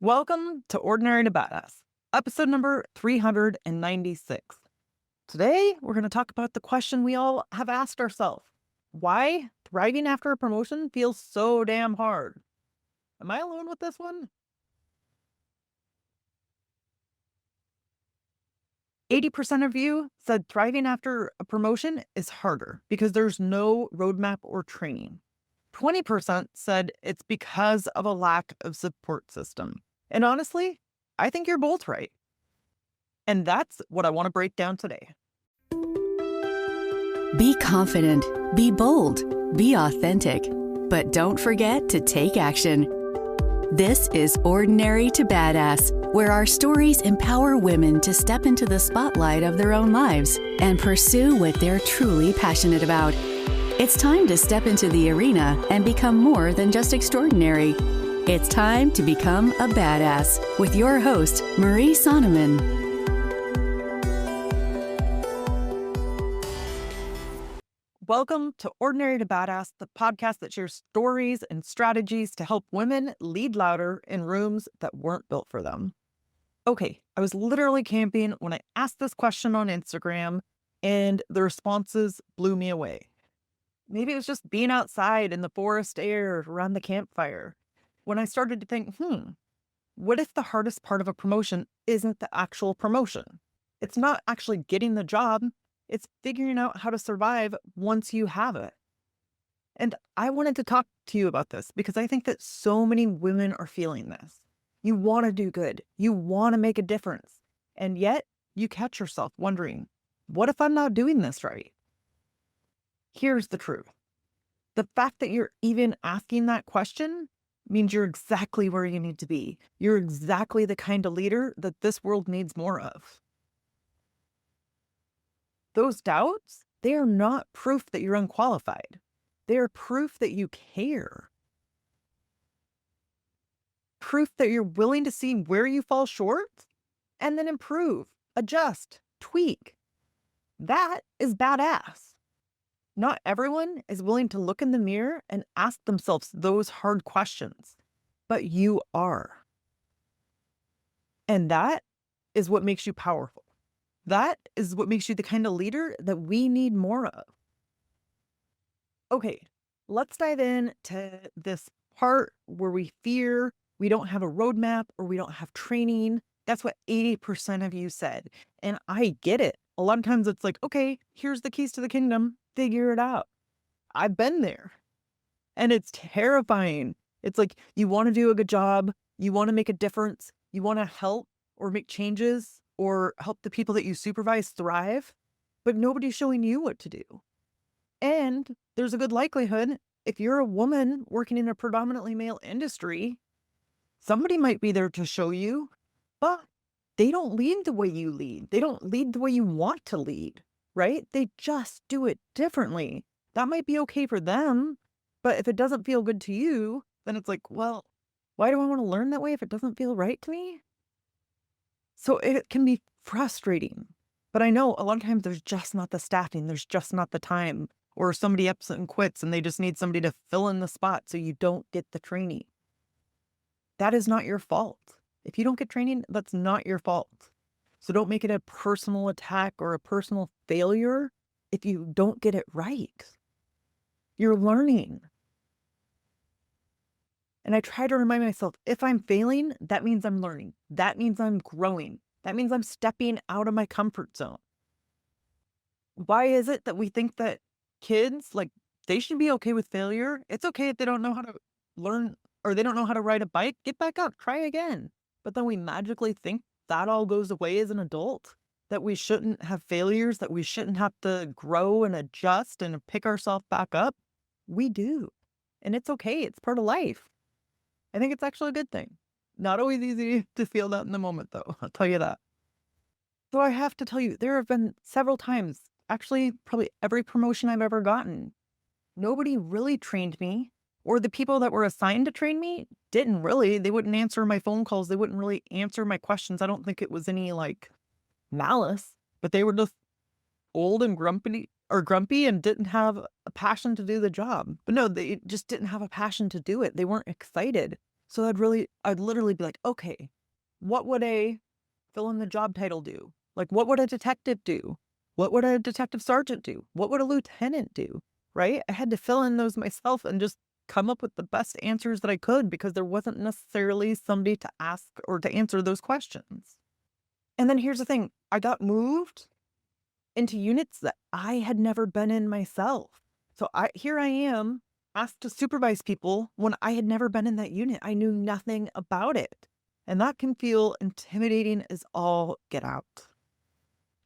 Welcome to Ordinary to Badass, episode number 396. Today, we're going to talk about the question we all have asked ourselves: why thriving after a promotion feels so damn hard. Am I alone with this one? 80% of you said thriving after a promotion is harder because there's no roadmap or training. 20% said it's because of a lack of support system. And honestly, I think you're both right. And that's what I want to break down today. Be confident, be bold, be authentic, but don't forget to take action. This is Ordinary to Badass, where our stories empower women to step into the spotlight of their own lives and pursue what they're truly passionate about. It's time to step into the arena and become more than just extraordinary. It's time to become a badass with your host, Marie Sonneman. Welcome to Ordinary to Badass, the podcast that shares stories and strategies to help women lead louder in rooms that weren't built for them. Okay, I was literally camping when I asked this question on Instagram, and the responses blew me away. Maybe it was just being outside in the forest air around the campfire when I started to think, what if the hardest part of a promotion isn't the actual promotion? It's not actually getting the job. It's figuring out how to survive once you have it. And I wanted to talk to you about this because I think that so many women are feeling this. You want to do good. You want to make a difference. And yet you catch yourself wondering, what if I'm not doing this right? Here's the truth. The fact that you're even asking that question means you're exactly where you need to be. You're exactly the kind of leader that this world needs more of. Those doubts, they are not proof that you're unqualified. They are proof that you care. Proof that you're willing to see where you fall short and then improve, adjust, tweak. That is badass. Not everyone is willing to look in the mirror and ask themselves those hard questions, but you are. And that is what makes you powerful. That is what makes you the kind of leader that we need more of. Okay, let's dive in to this part where we fear we don't have a roadmap or we don't have training. That's what 80% of you said. And I get it. A lot of times it's like, okay, here's the keys to the kingdom. Figure it out. I've been there. And it's terrifying. It's like you want to do a good job. You want to make a difference. You want to help or make changes or help the people that you supervise thrive, but nobody's showing you what to do. And there's a good likelihood if you're a woman working in a predominantly male industry, somebody might be there to show you, but they don't lead the way you lead. They don't lead the way you want to lead, right? They just do it differently. That might be okay for them, but if it doesn't feel good to you, then it's like, well, why do I want to learn that way if it doesn't feel right to me? So it can be frustrating, but I know a lot of times there's just not the staffing, there's just not the time, or somebody ups and quits and they just need somebody to fill in the spot so you don't get the training. That is not your fault. If you don't get training, that's not your fault. So don't make it a personal attack or a personal failure if you don't get it right. You're learning. And I try to remind myself, if I'm failing, that means I'm learning. That means I'm growing. That means I'm stepping out of my comfort zone. Why is it that we think that kids, like, they should be okay with failure? It's okay if they don't know how to learn or they don't know how to ride a bike. Get back up, try again. But then we magically think that all goes away as an adult, that we shouldn't have failures, that we shouldn't have to grow and adjust and pick ourselves back up. We do. And it's okay. It's part of life. I think it's actually a good thing. Not always easy to feel that in the moment, though. I'll tell you that. So I have to tell you, there have been several times, actually, probably every promotion I've ever gotten. Nobody really trained me, or the people that were assigned to train me didn't really. They wouldn't answer my phone calls. They wouldn't really answer my questions. I don't think it was any malice, but they were just old and grumpy and didn't have a passion to do the job. But no, they just didn't have a passion to do it. They weren't excited. So I'd literally be like, okay, what would a fill in the job title do? Like, what would a detective do? What would a detective sergeant do? What would a lieutenant do? Right? I had to fill in those myself and just come up with the best answers that I could because there wasn't necessarily somebody to ask or to answer those questions. And then here's the thing, I got moved into units that I had never been in myself. So here I am asked to supervise people when I had never been in that unit. I knew nothing about it. And that can feel intimidating as all get out.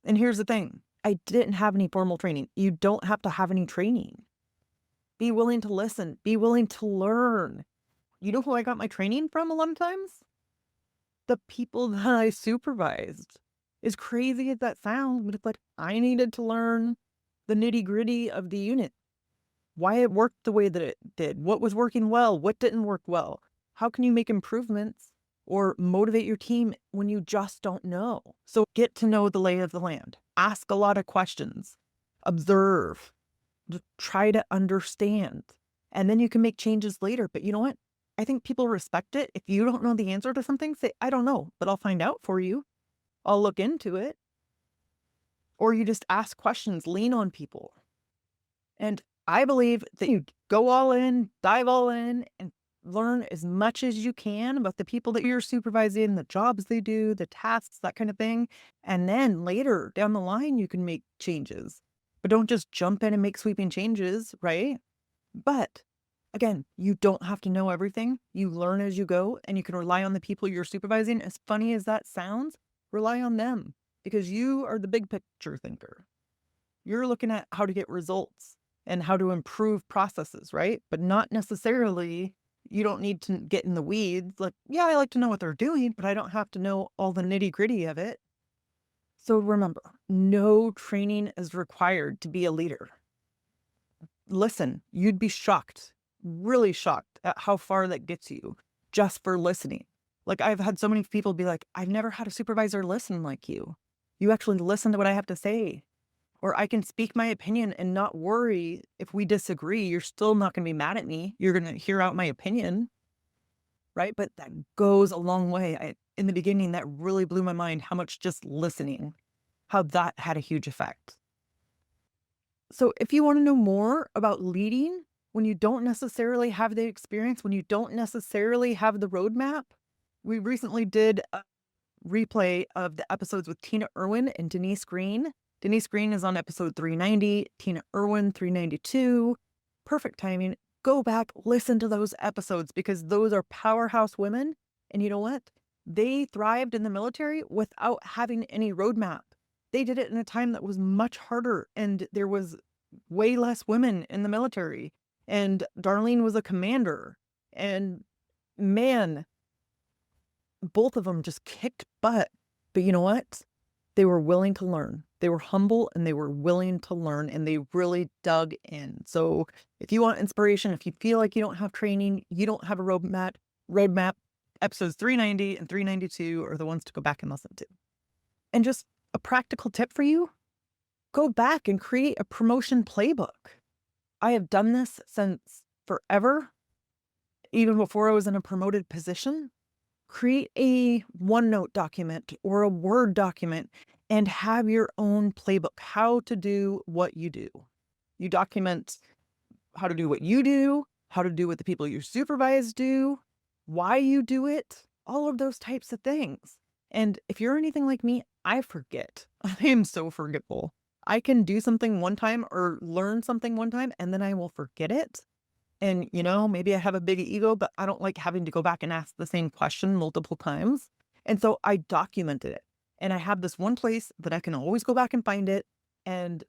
And here's the thing, I didn't have any formal training. You don't have to have any training. Be willing to listen, be willing to learn. You know who I got my training from a lot of times? The people that I supervised. As crazy as that sounds, but it's like I needed to learn the nitty-gritty of the unit, why it worked the way that it did, what was working well, what didn't work well. How can you make improvements or motivate your team when you just don't know? So get to know the lay of the land. Ask a lot of questions. Observe. Just try to understand. And then you can make changes later. But you know what? I think people respect it. If you don't know the answer to something, say, I don't know, but I'll find out for you. I'll look into it. Or you just ask questions, lean on people. And I believe that you go all in, dive all in, and learn as much as you can about the people that you're supervising, the jobs they do, the tasks, that kind of thing. And then later down the line, you can make changes. But don't just jump in and make sweeping changes, right? But again, you don't have to know everything. You learn as you go, and you can rely on the people you're supervising. As funny as that sounds, rely on them because you are the big picture thinker. You're looking at how to get results and how to improve processes, right? But not necessarily, you don't need to get in the weeds. Like, yeah, I like to know what they're doing, but I don't have to know all the nitty gritty of it. So remember, no training is required to be a leader. Listen, you'd be shocked, really shocked at how far that gets you just for listening. Like, I've had so many people be like, I've never had a supervisor listen like you. You actually listen to what I have to say. Or I can speak my opinion and not worry if we disagree. You're still not going to be mad at me. You're going to hear out my opinion, right? But that goes a long way. In the beginning, that really blew my mind how much just listening, how that had a huge effect. So if you want to know more about leading when you don't necessarily have the experience, when you don't necessarily have the roadmap, we recently did a replay of the episodes with Tina Irwin and Denise Green. Denise Green is on episode 390, Tina Irwin 392. Perfect timing. Go back, listen to those episodes because those are powerhouse women. And you know what? They thrived in the military without having any roadmap. They did it in a time that was much harder and there was way less women in the military. And Darlene was a commander. And man, both of them just kicked butt. But you know what? They were willing to learn. They were humble and they were willing to learn and they really dug in. So if you want inspiration, if you feel like you don't have training, you don't have a roadmap, episodes 390 and 392 are the ones to go back and listen to. And just a practical tip for you, go back and create a promotion playbook. I have done this since forever, even before I was in a promoted position. Create a OneNote document or a Word document and have your own playbook, how to do what you do. You document how to do what you do, how to do what the people you supervise do, why you do it, all of those types of things. And if you're anything like me, I forget. I am so forgetful. I can do something one time or learn something one time and then I will forget it. And, maybe I have a big ego, but I don't like having to go back and ask the same question multiple times. And so I documented it. And I have this one place that I can always go back and find it. And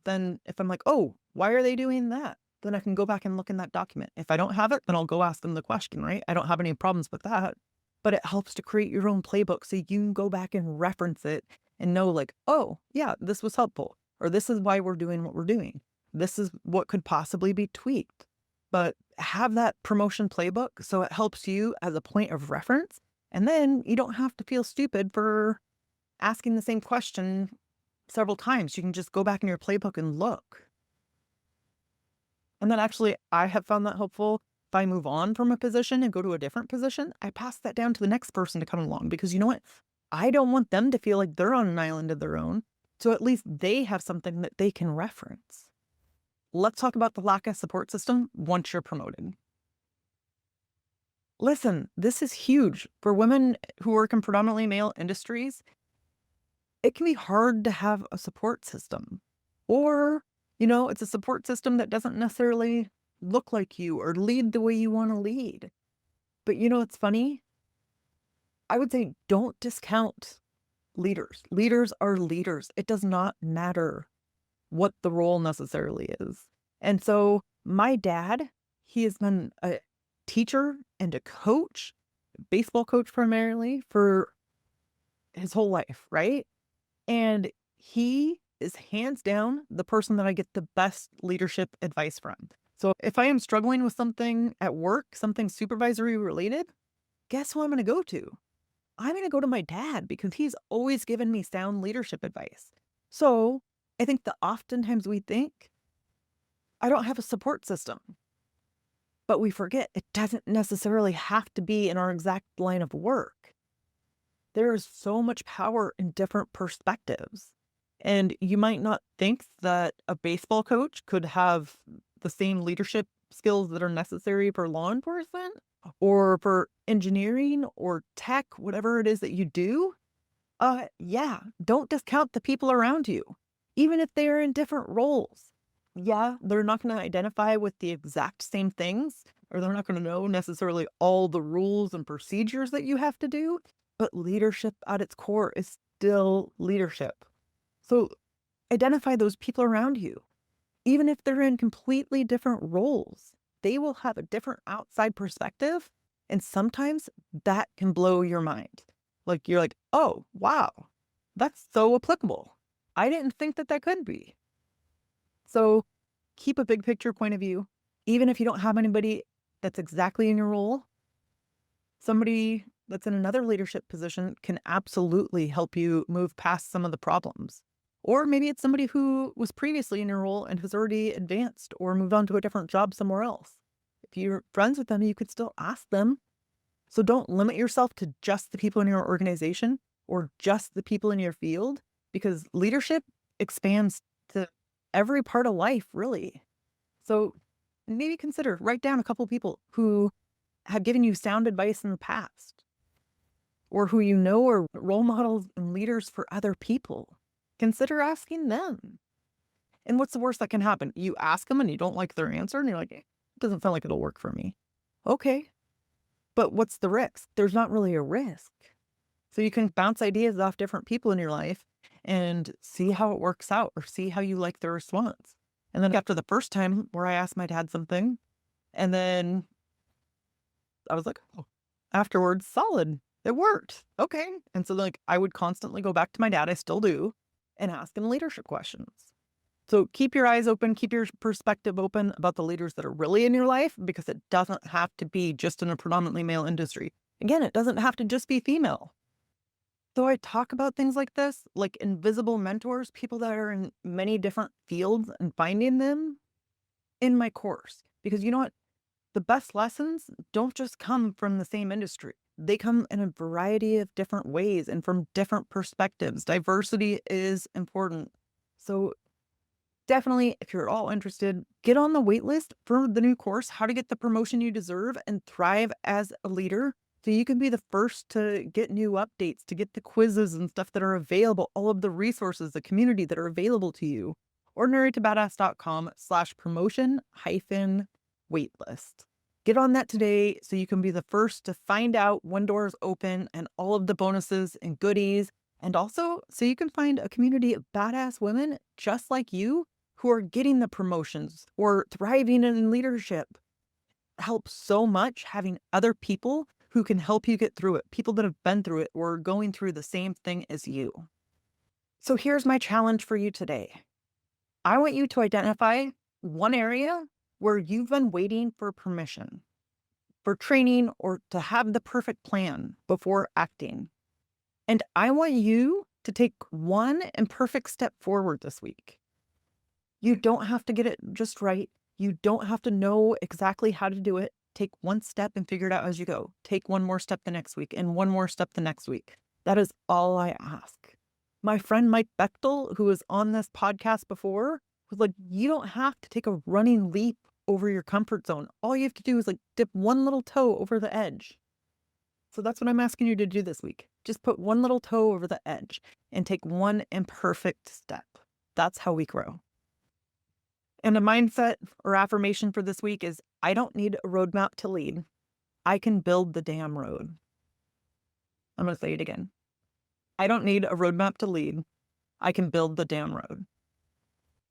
then if I'm like, oh, why are they doing that? Then I can go back and look in that document. If I don't have it, then I'll go ask them the question, right? I don't have any problems with that. But it helps to create your own playbook so you can go back and reference it and know like, oh, yeah, this was helpful. Or this is why we're doing what we're doing. This is what could possibly be tweaked. But have that promotion playbook so it helps you as a point of reference. And then you don't have to feel stupid for asking the same question several times. You can just go back in your playbook and look. And then actually, I have found that helpful. If I move on from a position and go to a different position, I pass that down to the next person to come along because you know what? I don't want them to feel like they're on an island of their own. So at least they have something that they can reference. Let's talk about the lack of support system once you're promoted. Listen, this is huge for women who work in predominantly male industries. It can be hard to have a support system. Or, it's a support system that doesn't necessarily look like you or lead the way you want to lead. But it's funny? I would say don't discount leaders. Leaders are leaders. It does not matter what the role necessarily is. And so my dad, he has been a teacher and a coach, baseball coach primarily for his whole life, right? And he is hands down the person that I get the best leadership advice from. So if I am struggling with something at work, something supervisory related, guess who I'm going to go to? I'm going to go to my dad because he's always given me sound leadership advice. So I think that oftentimes we think I don't have a support system, but we forget it doesn't necessarily have to be in our exact line of work. There is so much power in different perspectives. And you might not think that a baseball coach could have the same leadership skills that are necessary for law enforcement or for engineering or tech, whatever it is that you do. Yeah, don't discount the people around you, even if they are in different roles. Yeah, they're not going to identify with the exact same things, or they're not going to know necessarily all the rules and procedures that you have to do, but leadership at its core is still leadership. So identify those people around you. Even if they're in completely different roles, they will have a different outside perspective. And sometimes that can blow your mind. Like you're like, oh, wow, that's so applicable. I didn't think that that could be. So keep a big picture point of view. Even if you don't have anybody that's exactly in your role, somebody that's in another leadership position can absolutely help you move past some of the problems. Or maybe it's somebody who was previously in your role and has already advanced or moved on to a different job somewhere else. If you're friends with them, you could still ask them. So don't limit yourself to just the people in your organization or just the people in your field, because leadership expands to every part of life, really. So maybe write down a couple people who have given you sound advice in the past or who are role models and leaders for other people. Consider asking them. And what's the worst that can happen? You ask them and you don't like their answer and you're like, it doesn't sound like it'll work for me. Okay. But what's the risk? There's not really a risk. So you can bounce ideas off different people in your life and see how it works out or see how you like the response. And then after the first time where I asked my dad something and then I was like, oh, afterwards, solid. It worked. Okay. And so I would constantly go back to my dad. I still do, and ask him leadership questions. So keep your eyes open, keep your perspective open about the leaders that are really in your life, because it doesn't have to be just in a predominantly male industry. Again, it doesn't have to just be female. So I talk about things like this, like invisible mentors, people that are in many different fields and finding them in my course. Because you know what? The best lessons don't just come from the same industry. They come in a variety of different ways and from different perspectives. Diversity is important. So definitely, if you're at all interested, get on the wait list for the new course, How to Get the Promotion You Deserve and Thrive as a Leader. So you can be the first to get new updates, to get the quizzes and stuff that are available, all of the resources, the community that are available to you. ordinarytobadass.com/promotion-waitlist. Get on that today so you can be the first to find out when doors open and all of the bonuses and goodies. And also so you can find a community of badass women just like you who are getting the promotions or thriving in leadership. Helps so much having other people who can help you get through it, people that have been through it or going through the same thing as you. So here's my challenge for you today. I want you to identify one area where you've been waiting for permission, for training, or to have the perfect plan before acting. And I want you to take one imperfect step forward this week. You don't have to get it just right. You don't have to know exactly how to do it. take one step and figure it out as you go. Take one more step the next week and one more step the next week. That is all I ask. My friend Mike Bechtel, who was on this podcast before, was like, you don't have to take a running leap over your comfort zone. All you have to do is like dip one little toe over the edge. So that's what I'm asking you to do this week. Just put one little toe over the edge and take one imperfect step. That's how we grow. And a mindset or affirmation for this week is, I don't need a roadmap to lead. I can build the damn road. I'm going to say it again. I don't need a roadmap to lead. I can build the damn road.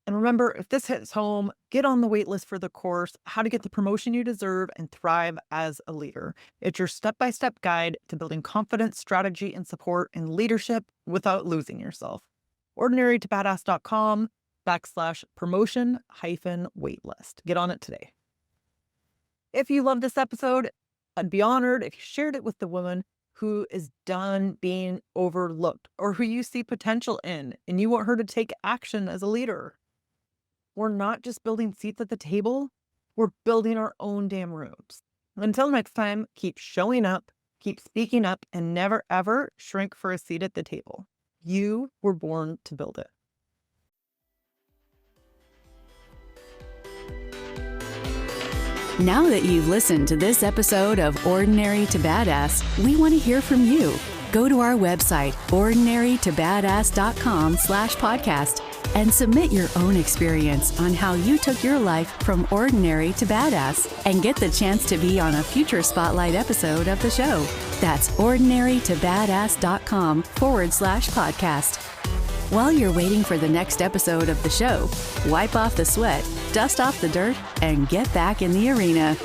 And remember, if this hits home, get on the wait list for the course, How to Get the Promotion You Deserve and Thrive as a Leader. It's your step-by-step guide to building confidence, strategy, and support in leadership without losing yourself. ordinarytobadass.com/promotion-waitlist. Get on it today. If you love this episode, I'd be honored if you shared it with the woman who is done being overlooked or who you see potential in and you want her to take action as a leader. We're not just building seats at the table, we're building our own damn rooms. Until next time, keep showing up, keep speaking up, and never ever shrink for a seat at the table. You were born to build it. Now that you've listened to this episode of Ordinary to Badass, we want to hear from you. Go to our website, ordinarytobadass.com/podcast, and submit your own experience on how you took your life from ordinary to badass and get the chance to be on a future spotlight episode of the show. That's ordinarytobadass.com/podcast. While you're waiting for the next episode of the show, wipe off the sweat, dust off the dirt, and get back in the arena.